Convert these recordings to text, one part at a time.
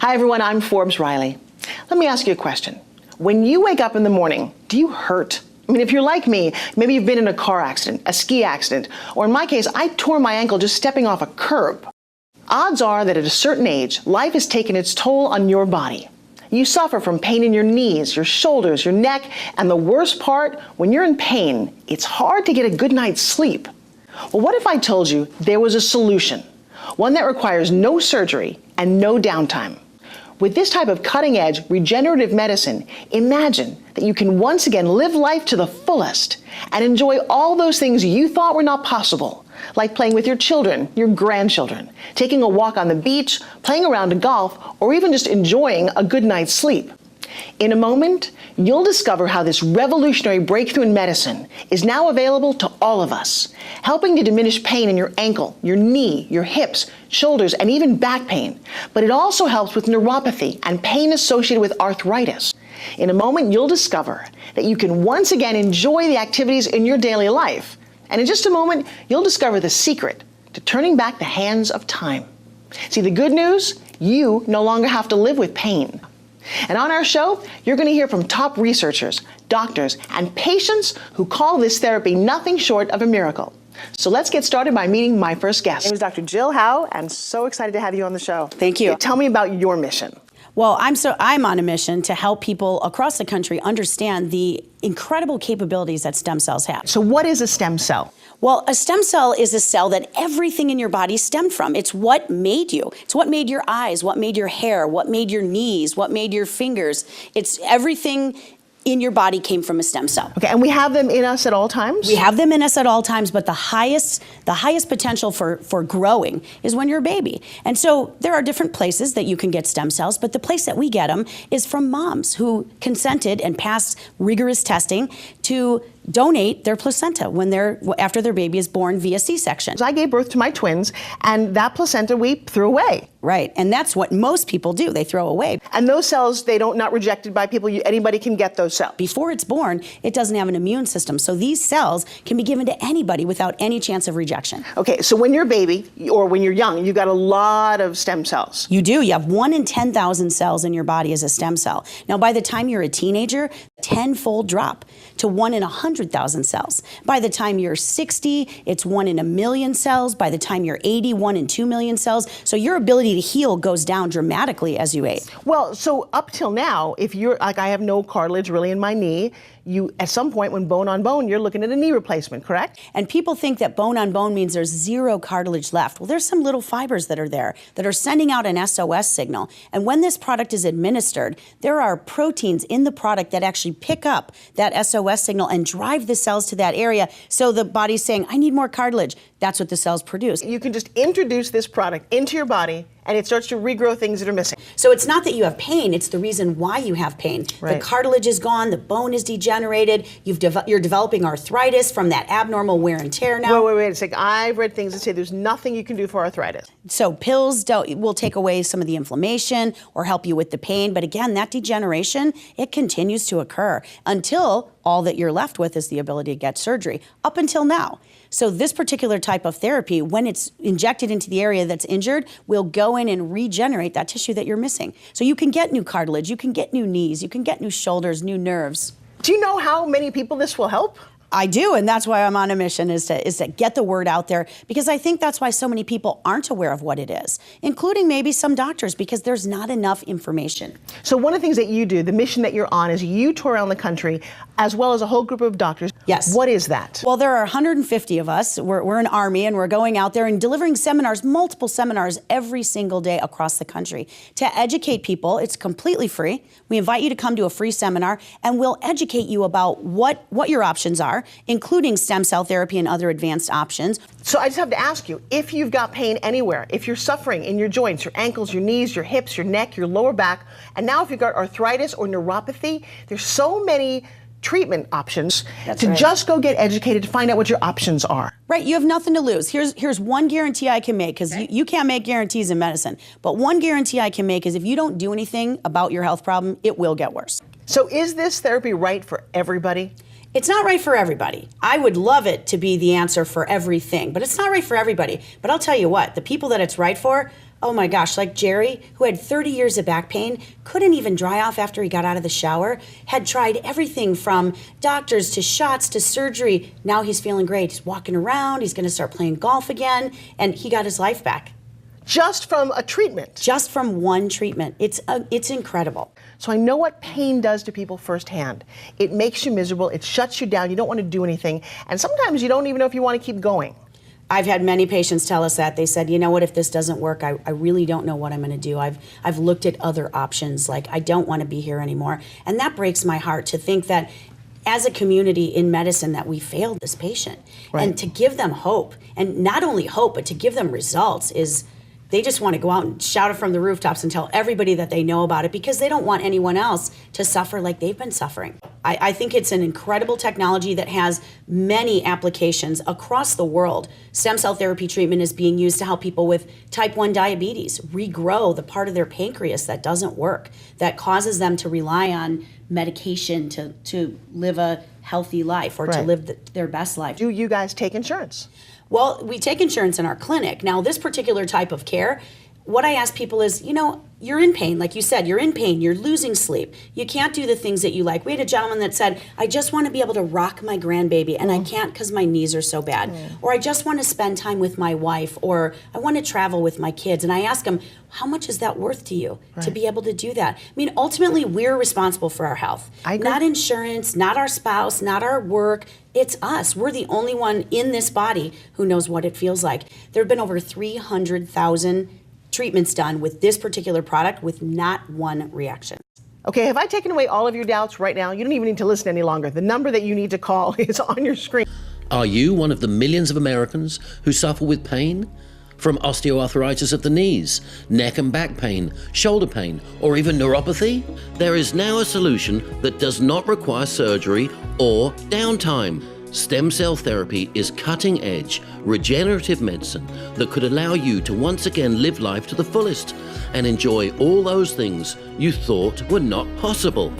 Hi everyone, I'm Forbes Riley. Let me ask you a question. When you wake up in the morning, do you hurt? I mean, if you're like me, maybe you've been in a car accident, a ski accident, or in my case, I tore my ankle just stepping off a curb. Odds are that at a certain age, life has taken its toll on your body. You suffer from pain in your knees, your shoulders, your neck, and the worst part, when you're in pain, it's hard to get a good night's sleep. Well, what if I told you there was a solution? One that requires no surgery and no downtime. With this type of cutting-edge regenerative medicine, imagine that you can once again live life to the fullest and enjoy all those things you thought were not possible, like playing with your children, your grandchildren, taking a walk on the beach, playing around in golf, or even just enjoying a good night's sleep. In a moment, you'll discover how this revolutionary breakthrough in medicine is now available to all of us, helping to diminish pain in your ankle, your knee, your hips, shoulders, and even back pain. But it also helps with neuropathy and pain associated with arthritis. In a moment, you'll discover that you can once again enjoy the activities in your daily life. And in just a moment, you'll discover the secret to turning back the hands of time. See, the good news, you no longer have to live with pain. And on our show, you're going to hear from top researchers, doctors, and patients who call this therapy nothing short of a miracle. So let's get started by meeting my first guest. My name is Dr. Jill Howe, and so excited to have you on the show. Thank you. Tell me about your mission. Well, I'm on a mission to help people across the country understand the incredible capabilities that stem cells have. So what is a stem cell? Well, a stem cell is a cell that everything in your body stemmed from. It's what made you. It's what made your eyes, what made your hair, what made your knees, what made your fingers. It's everything in your body came from a stem cell. Okay, and we have them in us at all times? We have them in us at all times, but the highest potential for growing is when you're a baby. And so there are different places that you can get stem cells, but the place that we get them is from moms who consented and passed rigorous testing to donate their placenta after their baby is born via C-section. I gave birth to my twins, and that placenta we threw away. Right, and that's what most people do, they throw away. And those cells, not rejected by people, anybody can get those cells. Before it's born, it doesn't have an immune system, so these cells can be given to anybody without any chance of rejection. Okay, so when you're a baby, or when you're young, you've got a lot of stem cells. You do, you have 1 in 10,000 cells in your body as a stem cell. Now by the time you're a teenager, 10-fold drop to 1 in 100,000 cells. By the time you're 60, it's 1 in 1,000,000 cells. By the time you're 80, 1 in 2,000,000 cells. So your ability to heal goes down dramatically as you age. Well, so up till now, if you're like, I have no cartilage really in my knee, at some point when bone on bone, you're looking at a knee replacement, correct? And people think that bone on bone means there's zero cartilage left. Well, there's some little fibers that are there that are sending out an SOS signal. And when this product is administered, there are proteins in the product that actually pick up that SOS signal and drive the cells to that area. So the body's saying, I need more cartilage. That's what the cells produce. You can just introduce this product into your body and it starts to regrow things that are missing. So it's not that you have pain, it's the reason why you have pain. Right. The cartilage is gone, the bone is degenerated, you're developing arthritis from that abnormal wear and tear now. Wait a second. I've read things that say there's nothing you can do for arthritis. So pills will take away some of the inflammation or help you with the pain, but again, that degeneration, it continues to occur until all that you're left with is the ability to get surgery, up until now. So this particular type of therapy, when it's injected into the area that's injured, will go in and regenerate that tissue that you're missing. So you can get new cartilage, you can get new knees, you can get new shoulders, new nerves. Do you know how many people this will help? I do, and that's why I'm on a mission is to get the word out there, because I think that's why so many people aren't aware of what it is, including maybe some doctors, because there's not enough information. So one of the things that you do, the mission that you're on, is you tour around the country as well as a whole group of doctors. Yes. What is that? Well, there are 150 of us. We're an army, and we're going out there and delivering seminars, multiple seminars every single day across the country to educate people. It's completely free. We invite you to come to a free seminar, and we'll educate you about what your options are, including stem cell therapy and other advanced options. So I just have to ask you, if you've got pain anywhere, if you're suffering in your joints, your ankles, your knees, your hips, your neck, your lower back, and now if you've got arthritis or neuropathy, there's so many treatment options. That's to right. Just go get educated to find out what your options are. Right, you have nothing to lose. Here's one guarantee I can make, because you can't make guarantees in medicine, but one guarantee I can make is if you don't do anything about your health problem, it will get worse. So is this therapy right for everybody? It's not right for everybody. I would love it to be the answer for everything, but it's not right for everybody. But I'll tell you what, the people that it's right for, oh my gosh, like Jerry, who had 30 years of back pain, couldn't even dry off after he got out of the shower, had tried everything from doctors to shots to surgery. Now he's feeling great. He's walking around, he's gonna start playing golf again, and he got his life back. Just from a treatment? Just from one treatment. It's incredible. So I know what pain does to people firsthand. It makes you miserable, it shuts you down, you don't want to do anything, and sometimes you don't even know if you want to keep going. I've had many patients tell us that. They said, you know what, if this doesn't work, I really don't know what I'm going to do. I've looked at other options, like I don't want to be here anymore. And that breaks my heart to think that as a community in medicine that we failed this patient. Right. And to give them hope, and not only hope, but to give them results is, they just want to go out and shout it from the rooftops and tell everybody that they know about it because they don't want anyone else to suffer like they've been suffering. I think it's an incredible technology that has many applications across the world. Stem cell therapy treatment is being used to help people with type 1 diabetes regrow the part of their pancreas that doesn't work, that causes them to rely on medication to live a healthy life or to live their best life. Do you guys take insurance? Well, we take insurance in our clinic. Now, this particular type of care, what I ask people is, you know, you're in pain. Like you said, you're in pain. You're losing sleep. You can't do the things that you like. We had a gentleman that said, I just want to be able to rock my grandbaby, and I can't because my knees are so bad. Or I just want to spend time with my wife, or I want to travel with my kids. And I ask him, how much is that worth to you to be able to do that? I mean, ultimately, we're responsible for our health. I agree. Not insurance, not our spouse, not our work. It's us. We're the only one in this body who knows what it feels like. There have been over 300,000 treatments done with this particular product with not one reaction. Okay, have I taken away all of your doubts right now? You don't even need to listen any longer. The number that you need to call is on your screen. Are you one of the millions of Americans who suffer with pain? From osteoarthritis of the knees, neck and back pain, shoulder pain, or even neuropathy? There is now a solution that does not require surgery or downtime. Stem cell therapy is cutting-edge, regenerative medicine that could allow you to once again live life to the fullest and enjoy all those things you thought were not possible.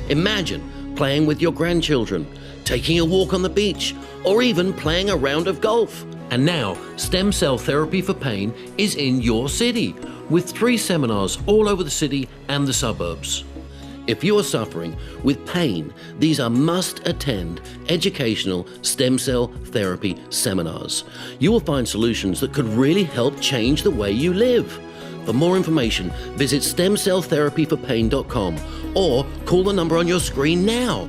Imagine playing with your grandchildren, taking a walk on the beach, or even playing a round of golf. And now, Stem Cell Therapy for Pain is in your city, with 3 seminars all over the city and the suburbs. If you are suffering with pain, these are must-attend educational stem cell therapy seminars. You will find solutions that could really help change the way you live. For more information, visit stemcelltherapyforpain.com or call the number on your screen now.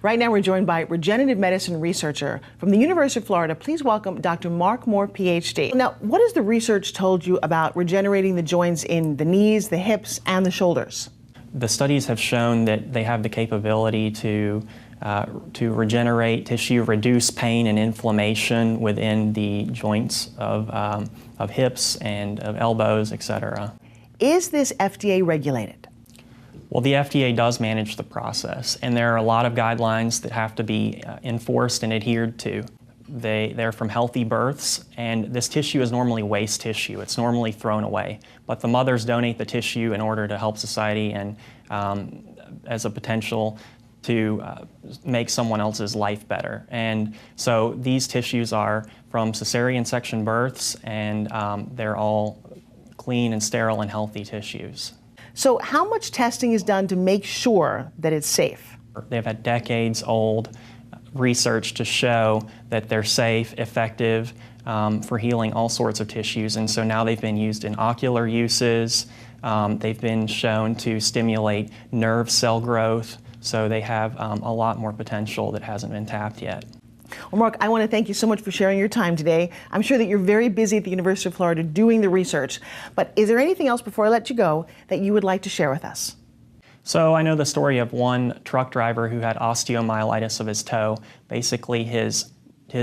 Right now we're joined by regenerative medicine researcher from the University of Florida. Please welcome Dr. Mark Moore, PhD. Now, what has the research told you about regenerating the joints in the knees, the hips, and the shoulders? The studies have shown that they have the capability to regenerate tissue, reduce pain and inflammation within the joints of hips and of elbows, etc. Is this FDA regulated? Well, the FDA does manage the process, and there are a lot of guidelines that have to be enforced and adhered to. They're from healthy births, and this tissue is normally waste tissue. It's normally thrown away, but the mothers donate the tissue in order to help society and as a potential to make someone else's life better. And so these tissues are from cesarean section births, and they're all clean and sterile and healthy tissues. So how much testing is done to make sure that it's safe? They've had decades-old research to show that they're safe, effective for healing all sorts of tissues, and so now they've been used in ocular uses. They've been shown to stimulate nerve cell growth, so they have a lot more potential that hasn't been tapped yet. Well, Mark, I want to thank you so much for sharing your time today. I'm sure that you're very busy at the University of Florida doing the research, but is there anything else before I let you go that you would like to share with us? So I know the story of one truck driver who had osteomyelitis of his toe. Basically, his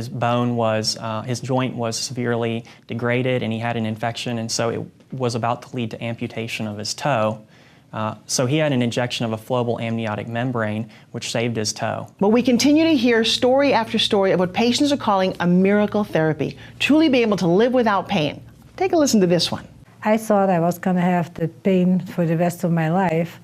bone was, his joint was severely degraded, and he had an infection, and so it was about to lead to amputation of his toe. So he had an injection of a flowable amniotic membrane, which saved his toe. Well, we continue to hear story after story of what patients are calling a miracle therapy, truly be able to live without pain. Take a listen to this one. I thought I was going to have the pain for the rest of my life,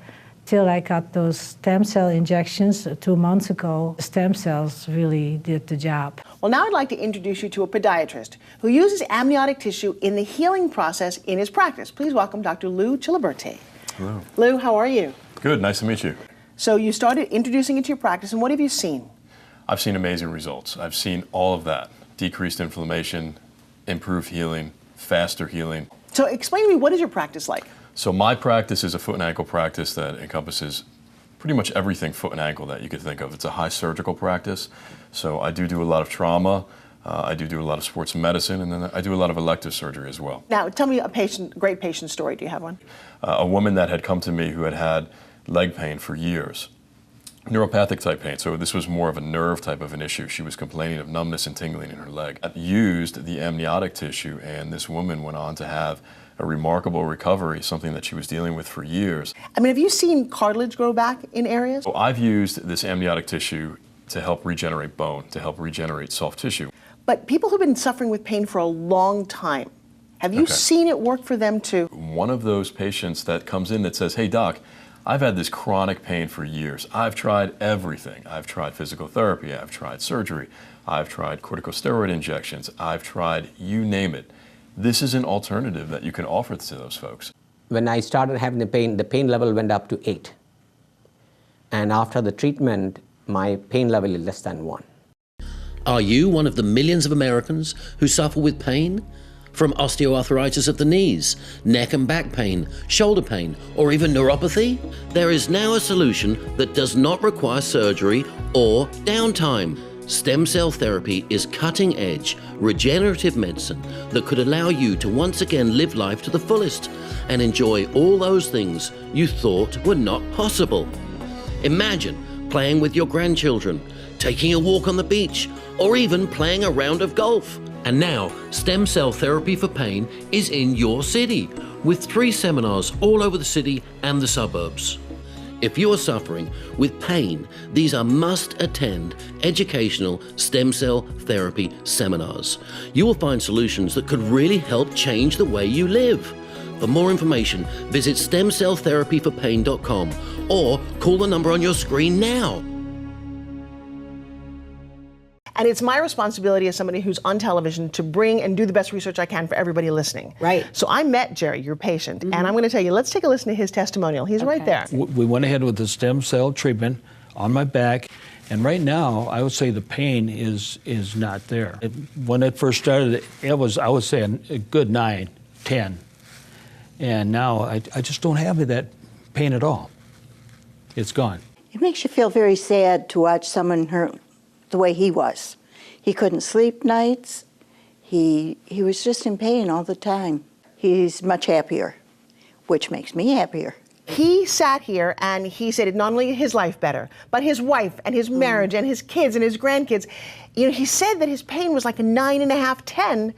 Till I got those stem cell injections 2 months ago, stem cells really did the job. Well, now I'd like to introduce you to a podiatrist who uses amniotic tissue in the healing process in his practice. Please welcome Dr. Lou Chiliberti. Hello. Lou, how are you? Good, nice to meet you. So you started introducing it to your practice, and what have you seen? I've seen amazing results. I've seen all of that. Decreased inflammation, improved healing, faster healing. So explain to me, what is your practice like? So my practice is a foot and ankle practice that encompasses pretty much everything foot and ankle that you could think of. It's a high surgical practice. So I do a lot of trauma, I do a lot of sports medicine, and then I do a lot of elective surgery as well. Now, tell me a great patient story. Do you have one? A woman that had come to me who had had leg pain for years. Neuropathic type pain, so this was more of a nerve type of an issue. She was complaining of numbness and tingling in her leg. I used the amniotic tissue, and this woman went on to have a remarkable recovery, something that she was dealing with for years. I mean, have you seen cartilage grow back in areas? So I've used this amniotic tissue to help regenerate bone, to help regenerate soft tissue. But people who've been suffering with pain for a long time, have you seen it work for them too? One of those patients that comes in that says, hey doc, I've had this chronic pain for years. I've tried everything. I've tried physical therapy, I've tried surgery, I've tried corticosteroid injections, I've tried you name it. This is an alternative that you can offer to those folks. When I started having the pain level went up to 8. And after the treatment, my pain level is less than 1. Are you one of the millions of Americans who suffer with pain? From osteoarthritis of the knees, neck and back pain, shoulder pain, or even neuropathy? There is now a solution that does not require surgery or downtime. Stem cell therapy is cutting-edge, regenerative medicine that could allow you to once again live life to the fullest and enjoy all those things you thought were not possible. Imagine playing with your grandchildren, taking a walk on the beach, or even playing a round of golf. And now, stem cell therapy for pain is in your city, with 3 seminars all over the city and the suburbs. If you are suffering with pain, these are must-attend educational stem cell therapy seminars. You will find solutions that could really help change the way you live. For more information, visit stemcelltherapyforpain.com or call the number on your screen now. And it's my responsibility as somebody who's on television to bring and do the best research I can for everybody listening. Right. So I met Jerry, your patient, and I'm going to tell you, let's take a listen to his testimonial. He's right there. We went ahead with the stem cell treatment on my back, and right now, I would say the pain is not there. When it first started, it was, I would say, a good 9, 10. And now, I just don't have that pain at all. It's gone. It makes you feel very sad to watch someone hurt the way he was. He couldn't sleep nights. He was just in pain all the time. He's much happier, which makes me happier. He sat here and he said it not only his life better, but his wife and his marriage and his kids and his grandkids. You know, he said that his pain was like a 9.5, 10,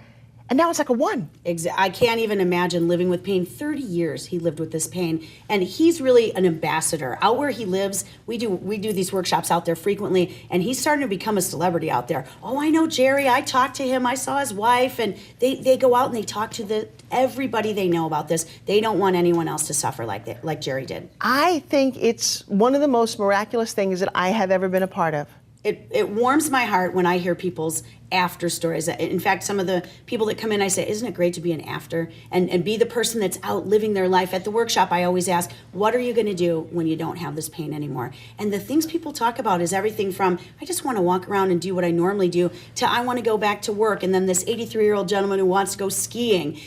and now it's like a 1. I can't even imagine living with pain. 30 years he lived with this pain, and he's really an ambassador. Out where he lives, we do these workshops out there frequently, and he's starting to become a celebrity out there. Oh, I know Jerry. I talked to him. I saw his wife, and they go out and they talk to everybody they know about this. They don't want anyone else to suffer like Jerry did. I think it's one of the most miraculous things that I have ever been a part of. It warms my heart when I hear people's after stories. In fact, some of the people that come in, I say, isn't it great to be an after and be the person that's out living their life? At the workshop, I always ask, what are you going to do when you don't have this pain anymore? And the things people talk about is everything from, I just want to walk around and do what I normally do, to I want to go back to work. And then this 83-year-old gentleman who wants to go skiing.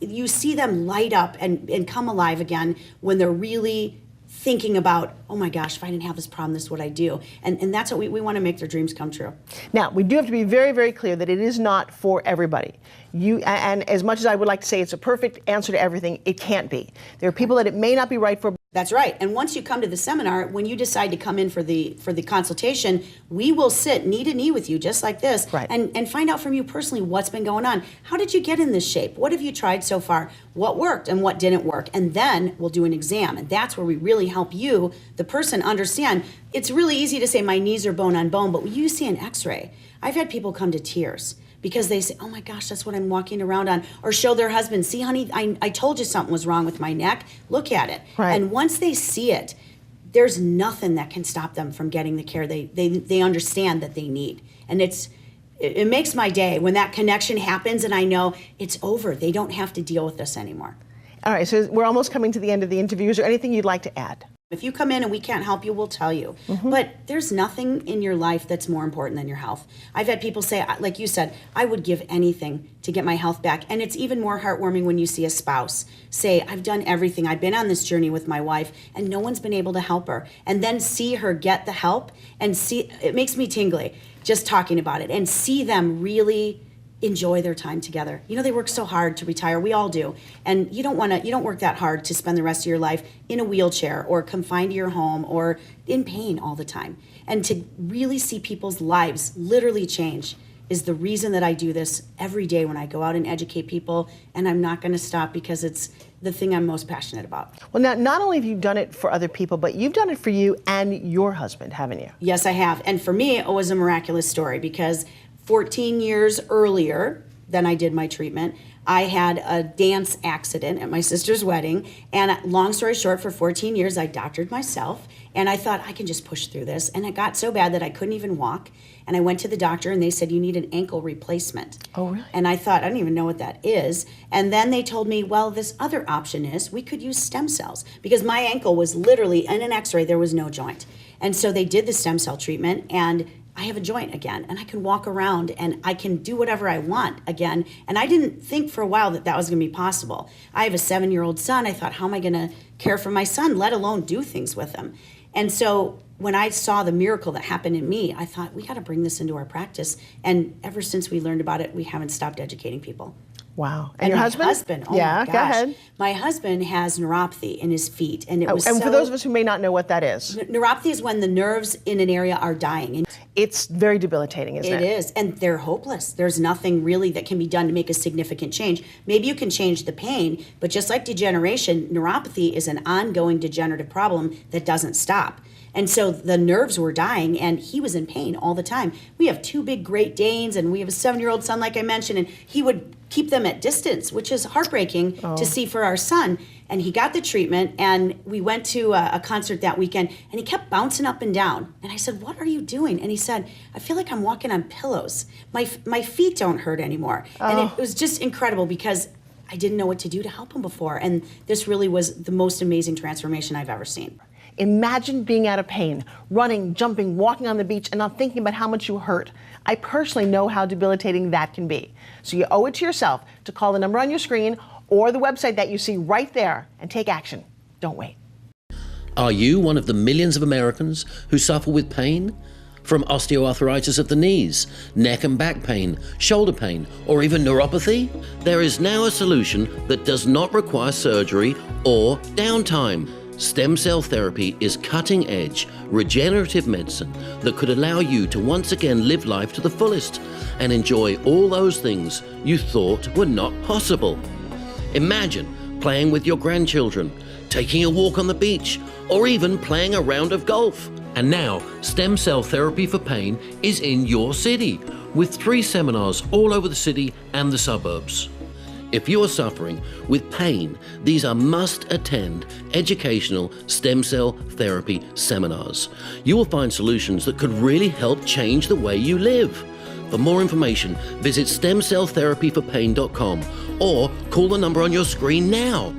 You see them light up and come alive again when they're really thinking about, oh my gosh, if I didn't have this problem, this is what I do. And that's what we want to make their dreams come true. Now, we do have to be very, very clear that it is not for everybody. And as much as I would like to say it's a perfect answer to everything, it can't be. There are people that it may not be right for. That's right. And once you come to the seminar, when you decide to come in for the consultation, we will sit knee to knee with you just like this, right, and find out from you personally what's been going on. How did you get in this shape? What have you tried so far? What worked and what didn't work? And then we'll do an exam. And that's where we really help you, the person, understand. It's really easy to say my knees are bone on bone, but when you see an x-ray, I've had people come to tears because they say, oh my gosh, that's what I'm walking around on. Or show their husband, see honey, I told you something was wrong with my neck. Look at it. Right. And once they see it, there's nothing that can stop them from getting the care they understand that they need. And it makes my day when that connection happens and I know it's over. They don't have to deal with this anymore. All right, so we're almost coming to the end of the interview. Is there anything you'd like to add? If you come in and we can't help you, we'll tell you. But there's nothing in your life that's more important than your health. I've had people say, like you said, I would give anything to get my health back. And it's even more heartwarming when you see a spouse say, I've done everything. I've been on this journey with my wife and no one's been able to help her. And then see her get the help and see, it makes me tingly just talking about it and see them really enjoy their time together. You know, they work so hard to retire. We all do. And you don't work that hard to spend the rest of your life in a wheelchair or confined to your home or in pain all the time. And to really see people's lives literally change is the reason that I do this every day when I go out and educate people. And I'm not going to stop because it's the thing I'm most passionate about. Well, now, not only have you done it for other people, but you've done it for you and your husband, haven't you? Yes, I have. And for me, it was a miraculous story because 14 years earlier than I did my treatment, I had a dance accident at my sister's wedding. And long story short, for 14 years, I doctored myself. And I thought, I can just push through this. And it got so bad that I couldn't even walk. And I went to the doctor and they said, you need an ankle replacement. Oh, really? And I thought, I don't even know what that is. And then they told me, well, this other option is we could use stem cells. Because my ankle was literally, in an x-ray, there was no joint. And so they did the stem cell treatment and I have a joint again and I can walk around and I can do whatever I want again. And I didn't think for a while that that was going to be possible. I have a 7-year-old son. I thought, how am I going to care for my son, let alone do things with him? And so when I saw the miracle that happened in me, I thought, we got to bring this into our practice. And ever since we learned about it, we haven't stopped educating people. Wow. And your my husband? Oh yeah, my gosh. go ahead. My husband has neuropathy in his feet. And it was and for those of us who may not know what that is. Neuropathy is when the nerves in an area are dying. And it's very debilitating, isn't it? It is, and they're hopeless. There's nothing really that can be done to make a significant change. Maybe you can change the pain, but just like degeneration, neuropathy is an ongoing degenerative problem that doesn't stop. And so the nerves were dying and he was in pain all the time. We have 2 big Great Danes and we have a 7-year-old son, like I mentioned, and he would keep them at distance, which is heartbreaking to see for our son. And he got the treatment and we went to a concert that weekend and he kept bouncing up and down. And I said, what are you doing? And he said, I feel like I'm walking on pillows. My feet don't hurt anymore. And it was just incredible because I didn't know what to do to help him before. And this really was the most amazing transformation I've ever seen. Imagine being out of pain, running, jumping, walking on the beach, and not thinking about how much you hurt. I personally know how debilitating that can be. So you owe it to yourself to call the number on your screen or the website that you see right there and take action. Don't wait. Are you one of the millions of Americans who suffer with pain? From osteoarthritis of the knees, neck and back pain, shoulder pain, or even neuropathy? There is now a solution that does not require surgery or downtime. Stem cell therapy is cutting-edge, regenerative medicine that could allow you to once again live life to the fullest and enjoy all those things you thought were not possible. Imagine playing with your grandchildren, taking a walk on the beach, or even playing a round of golf. And now, stem cell therapy for pain is in your city, with 3 seminars all over the city and the suburbs. If you are suffering with pain, these are must-attend educational stem cell therapy seminars. You will find solutions that could really help change the way you live. For more information, visit stemcelltherapyforpain.com or call the number on your screen now.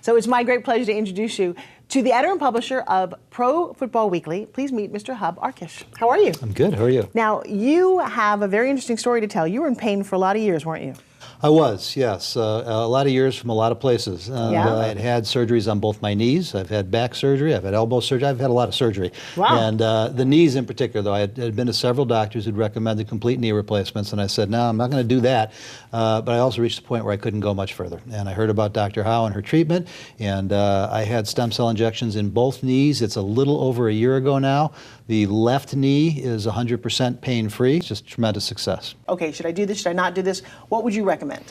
So it's my great pleasure to introduce you to the editor and publisher of Pro Football Weekly. Please meet Mr. Hub Arkish. How are you? I'm good. How are you? Now, you have a very interesting story to tell. You were in pain for a lot of years, weren't you? I was, yes. A lot of years from a lot of places. I had surgeries on both my knees. I've had back surgery. I've had elbow surgery. I've had a lot of surgery. Wow. And the knees in particular, though, I had been to several doctors who'd recommended complete knee replacements, and I said, no, I'm not going to do that. But I also reached the point where I couldn't go much further. And I heard about Dr. Howe and her treatment, and I had stem cell injections in both knees. It's a little over a year ago now. The left knee is 100% pain-free. It's just tremendous success. Okay, should I do this? Should I not do this? What would you recommend?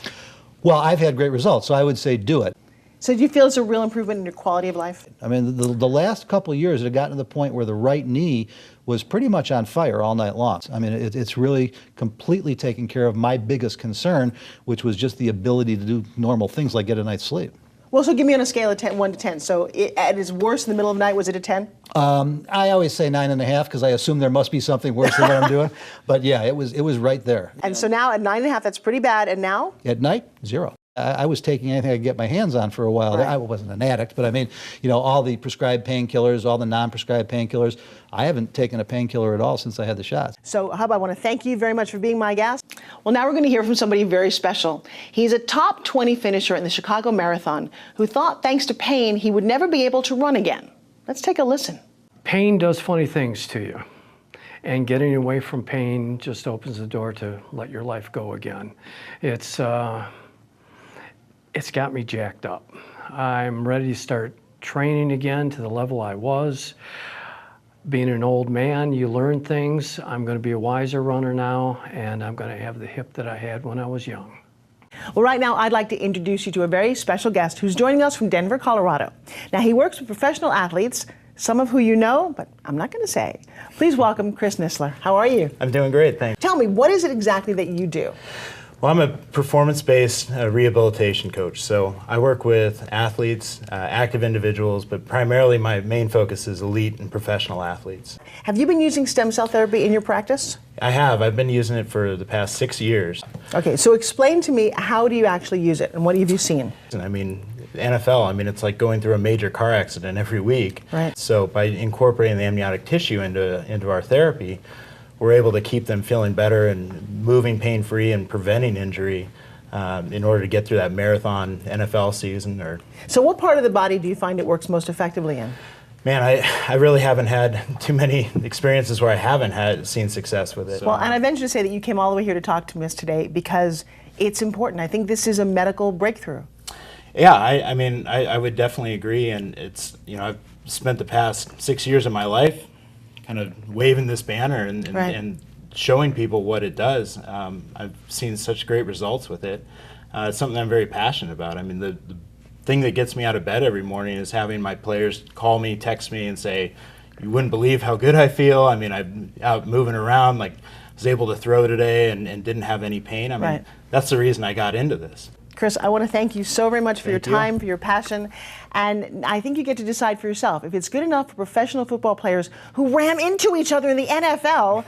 Well, I've had great results, so I would say do it. So do you feel it's a real improvement in your quality of life? I mean, the last couple of years, it had gotten to the point where the right knee was pretty much on fire all night long. I mean, it's really completely taken care of my biggest concern, which was just the ability to do normal things like get a night's sleep. Well, so give me on a scale of 1 to 10. So at its worst in the middle of the night, was it a 10? I always say 9.5 because I assume there must be something worse than what I'm doing. But yeah, it was right there. And so now at 9.5, that's pretty bad. And now? At night, 0. I was taking anything I could get my hands on for a while. Right. I wasn't an addict, but I mean, you know, all the prescribed painkillers, all the non-prescribed painkillers. I haven't taken a painkiller at all since I had the shots. So, Hub, I want to thank you very much for being my guest. Well, now we're going to hear from somebody very special. He's a top 20 finisher in the Chicago Marathon who thought, thanks to pain, he would never be able to run again. Let's take a listen. Pain does funny things to you. And getting away from pain just opens the door to let your life go again. It's got me jacked up. I'm ready to start training again to the level I was. Being an old man, you learn things. I'm going to be a wiser runner now, and I'm going to have the hip that I had when I was young. Well, right now, I'd like to introduce you to a very special guest who's joining us from Denver, Colorado. Now, he works with professional athletes, some of who you know, but I'm not going to say. Please welcome Chris Nisler. How are you? I'm doing great, thanks. Tell me, what is it exactly that you do? Well, I'm a performance-based rehabilitation coach, so I work with athletes, active individuals, but primarily my main focus is elite and professional athletes. Have you been using stem cell therapy in your practice? I have. I've been using it for the past 6 years. Okay, so explain to me, how do you actually use it, and what have you seen? I mean, NFL, I mean, it's like going through a major car accident every week. Right. So by incorporating the amniotic tissue into our therapy, we're able to keep them feeling better and moving pain-free and preventing injury in order to get through that marathon NFL season. So what part of the body do you find it works most effectively in? Man, I really haven't had too many experiences where I haven't seen success with it. Well, and I venture to say that you came all the way here to talk to us today because it's important. I think this is a medical breakthrough. Yeah, I mean, I would definitely agree, and it's, you know, I've spent the past 6 years of my life kind of waving this banner and showing people what it does. I've seen such great results with it. It's something I'm very passionate about. I mean, the thing that gets me out of bed every morning is having my players call me, text me, and say, "You wouldn't believe how good I feel. I mean, I'm out moving around, like I was able to throw today and didn't have any pain." I mean, that's the reason I got into this. Chris, I want to thank you so very much for your time, for your passion, and I think you get to decide for yourself. If it's good enough for professional football players who ram into each other in the NFL,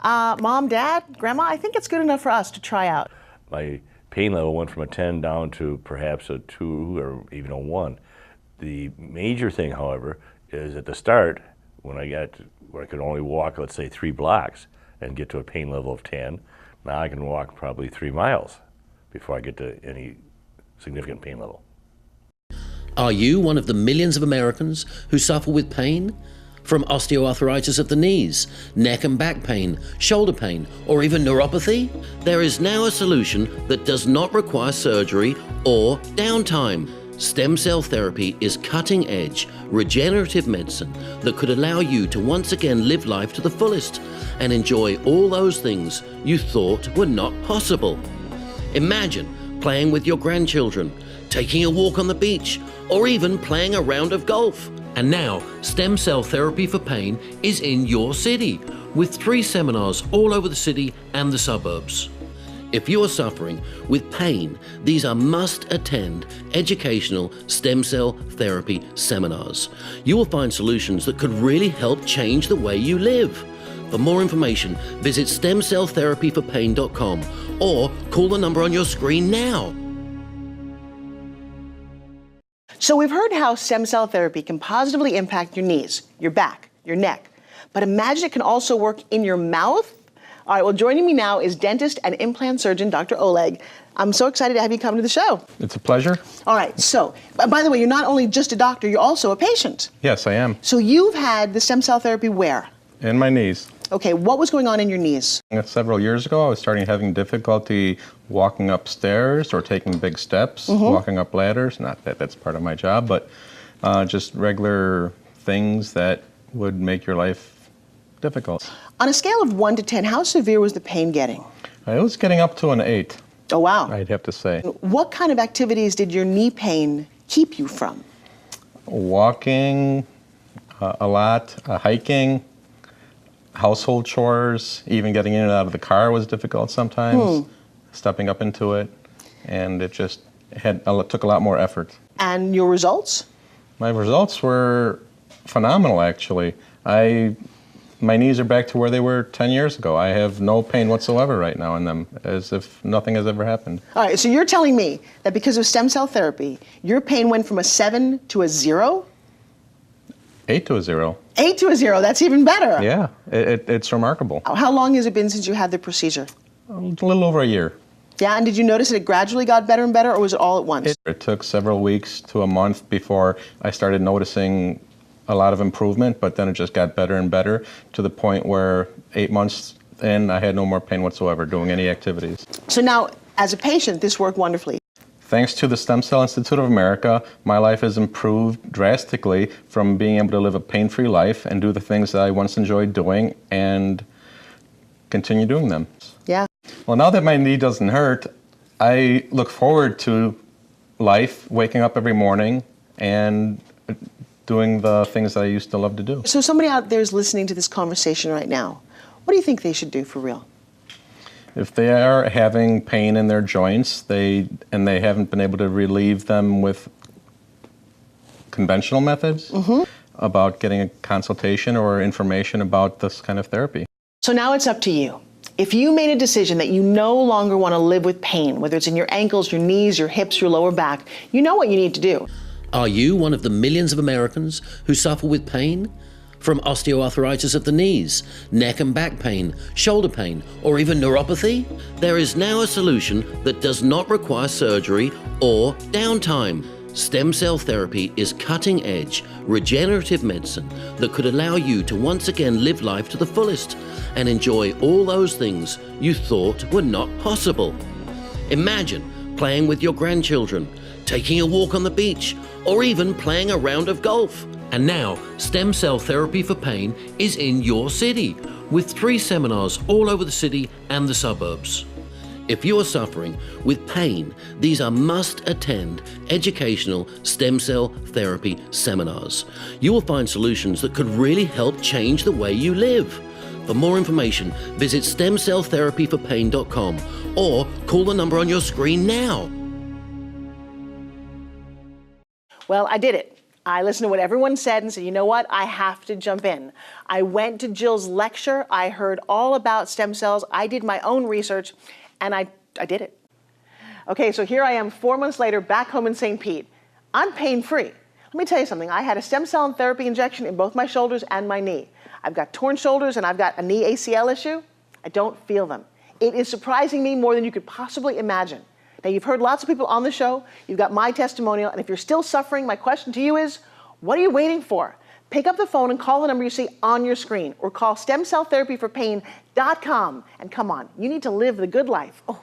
Mom, Dad, Grandma, I think it's good enough for us to try out. My pain level went from a 10 down to perhaps a 2 or even a 1. The major thing, however, is at the start, when I got to where I could only walk, let's say, 3 blocks and get to a pain level of 10, now I can walk probably 3 miles before I get to any significant pain level. Are you one of the millions of Americans who suffer with pain? From osteoarthritis of the knees, neck and back pain, shoulder pain, or even neuropathy? There is now a solution that does not require surgery or downtime. Stem cell therapy is cutting-edge, regenerative medicine that could allow you to once again live life to the fullest and enjoy all those things you thought were not possible. Imagine playing with your grandchildren, taking a walk on the beach, or even playing a round of golf. And now, stem cell therapy for pain is in your city, with 3 seminars all over the city and the suburbs. If you are suffering with pain, these are must-attend educational stem cell therapy seminars. You will find solutions that could really help change the way you live. For more information, visit stemcelltherapyforpain.com or call the number on your screen now. So we've heard how stem cell therapy can positively impact your knees, your back, your neck. But imagine it can also work in your mouth? All right, well, joining me now is dentist and implant surgeon, Dr. Oleg. I'm so excited to have you come to the show. It's a pleasure. All right, so, by the way, you're not only just a doctor, you're also a patient. Yes, I am. So you've had the stem cell therapy where? In my knees. Okay, what was going on in your knees? Several years ago, I was starting having difficulty walking upstairs or taking big steps, walking up ladders. Not that that's part of my job, but just regular things that would make your life difficult. On a scale of 1 to 10, how severe was the pain getting? It was getting up to an 8. Oh, wow. I'd have to say. What kind of activities did your knee pain keep you from? Walking a lot, hiking, household chores, even getting in and out of the car was difficult sometimes, stepping up into it, and it just took a lot more effort. And your results? My results were phenomenal, actually. My knees are back to where they were 10 years ago. I have no pain whatsoever right now in them, as if nothing has ever happened. All right, so you're telling me that because of stem cell therapy, your pain went from a 7 to a 0? 8 to a 0. 8 to a 0, that's even better. Yeah, it's remarkable. How long has it been since you had the procedure? A little over a year. Yeah, and did you notice that it gradually got better and better, or was it all at once? It took several weeks to a month before I started noticing a lot of improvement, but then it just got better and better to the point where 8 months in, I had no more pain whatsoever doing any activities. So now, as a patient, this worked wonderfully. Thanks to the Stem Cell Institute of America, my life has improved drastically from being able to live a pain-free life and do the things that I once enjoyed doing and continue doing them. Yeah. Well, now that my knee doesn't hurt, I look forward to life, waking up every morning and doing the things that I used to love to do. So somebody out there is listening to this conversation right now. What do you think they should do for real? If they are having pain in their joints, and they haven't been able to relieve them with conventional methods, about getting a consultation or information about this kind of therapy. So now it's up to you. If you made a decision that you no longer want to live with pain, whether it's in your ankles, your knees, your hips, your lower back, you know what you need to do. Are you one of the millions of Americans who suffer with pain? From osteoarthritis of the knees, neck and back pain, shoulder pain, or even neuropathy? There is now a solution that does not require surgery or downtime. Stem cell therapy is cutting-edge, regenerative medicine that could allow you to once again live life to the fullest and enjoy all those things you thought were not possible. Imagine playing with your grandchildren, taking a walk on the beach, or even playing a round of golf. And now, stem cell therapy for pain is in your city, with 3 seminars all over the city and the suburbs. If you are suffering with pain, these are must-attend educational stem cell therapy seminars. You will find solutions that could really help change the way you live. For more information, visit stemcelltherapyforpain.com or call the number on your screen now. Well, I did it. I listened to what everyone said and said, you know what, I have to jump in. I went to Jill's lecture, I heard all about stem cells, I did my own research, and I did it. Okay, so here I am 4 months later, back home in St. Pete. I'm pain-free. Let me tell you something, I had a stem cell and therapy injection in both my shoulders and my knee. I've got torn shoulders and I've got a knee ACL issue. I don't feel them. It is surprising me more than you could possibly imagine. Now, you've heard lots of people on the show, you've got my testimonial, and if you're still suffering, my question to you is, what are you waiting for? Pick up the phone and call the number you see on your screen, or call stemcelltherapyforpain.com, and come on, you need to live the good life. Oh.